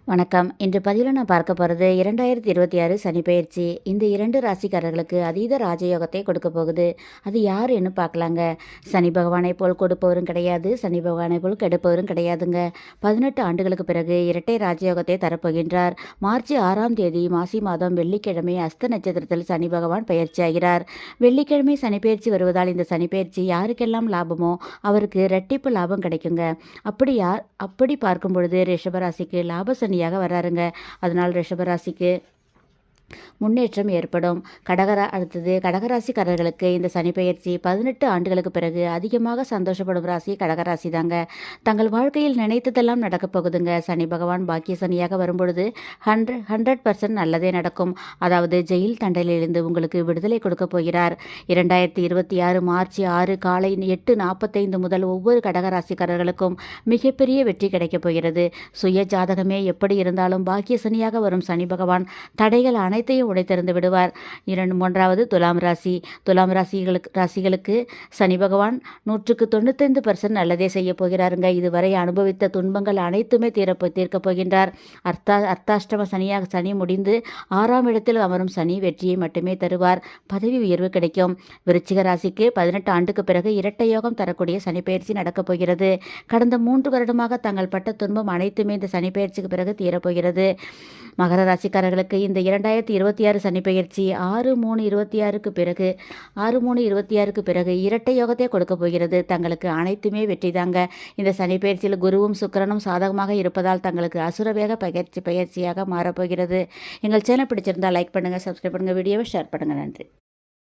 வணக்கம். இன்று பதிவில் நான் பார்க்க போகிறது 2026 சனி பெயர்ச்சி. இந்த 2 ராசிக்காரர்களுக்கு அதீத ராஜயோகத்தை கொடுக்க போகுது. அது யாருன்னு பார்க்கலாங்க. சனி பகவானை போல் கொடுப்பவரும் கிடையாது, சனி பகவானை போல் கெடுப்பவரும் கிடையாதுங்க. 18 ஆண்டுகளுக்கு பிறகு இரட்டை ராஜயோகத்தை தரப்போகின்றார். மார்ச் 6ஆம் தேதி மாசி மாதம் வெள்ளிக்கிழமை அஸ்த நட்சத்திரத்தில் சனி பகவான் பயிற்சியாகிறார். வெள்ளிக்கிழமை சனி பெயர்ச்சி வருவதால் இந்த சனி பெயர்ச்சி யாருக்கெல்லாம் லாபமோ அவருக்கு இரட்டிப்பு லாபம் கிடைக்குங்க. அப்படி பார்க்கும் பொழுது ரிஷபராசிக்கு லாப சனியாக வராருங்க. அதனால் ரிஷபராசிக்கு முன்னேற்றம் ஏற்படும். அடுத்தது கடகராசிக்காரர்களுக்கு இந்த சனி பெயர்ச்சி 18 ஆண்டுகளுக்கு பிறகு அதிகமாக சந்தோஷப்படும் ராசி கடகராசி தாங்க. தங்கள் வாழ்க்கையில் நினைத்ததெல்லாம் நடக்கப் போகுதுங்க. சனி பகவான் பாக்கிய சனியாக வரும்பொழுது 100% நல்லதே நடக்கும். அதாவது ஜெயில் தண்டனையிலிருந்து உங்களுக்கு விடுதலை கொடுக்க போகிறார். 2026 மார்ச் 6 காலை 8:45 முதல் ஒவ்வொரு கடகராசிக்காரர்களுக்கும் மிகப்பெரிய வெற்றி கிடைக்கப் போகிறது. சுய ஜாதகமே எப்படி இருந்தாலும் பாக்கிய சனியாக வரும் சனி பகவான் தடைகள் அனைத்தையும் உடைத்தெறிந்து விடுவார். 3வது துலாம் ராசிகளுக்கு சனி பகவான் 195% நல்லதே செய்ய போகிறாருங்க. இதுவரை அனுபவித்த துன்பங்கள் அனைத்துமே தீர்க்கப் போகின்றார். அர்த்தாஷ்டம சனி முடிந்து 6ஆம் இடத்தில் அமரும் சனி வெற்றியை மட்டுமே தருவார். பதவி உயர்வு கிடைக்கும். விருச்சிக ராசிக்கு 18 ஆண்டுக்கு பிறகு இரட்டை யோகம் தரக்கூடிய சனி பெயர்ச்சி நடக்கப் போகிறது. கடந்த 3 வருடமாக தங்கள் பட்ட துன்பம் அனைத்துமே இந்த சனி பெயர்ச்சிக்கு பிறகு தீரப்போகிறது. மகர ராசிக்காரர்களுக்கு இந்த 2026 சனி பெயர்ச்சி 6/3/26க்கு பிறகு இரட்டை யோகத்தை கொடுக்க போகிறது. தங்களுக்கு அனைத்துமே வெற்றிதாங்க. இந்த சனி பெயர்ச்சியில் குருவும் சுக்கிரனும் சாதகமாக இருப்பதால் தங்களுக்கு அசுரவேக பயிற்சியாக மாறப்போகிறது. எங்கள் சேனல் பிடிச்சிருந்தால் லைக் பண்ணுங்கள், சப்ஸ்கிரைப் பண்ணுங்கள், வீடியோவை ஷேர் பண்ணுங்கள். நன்றி.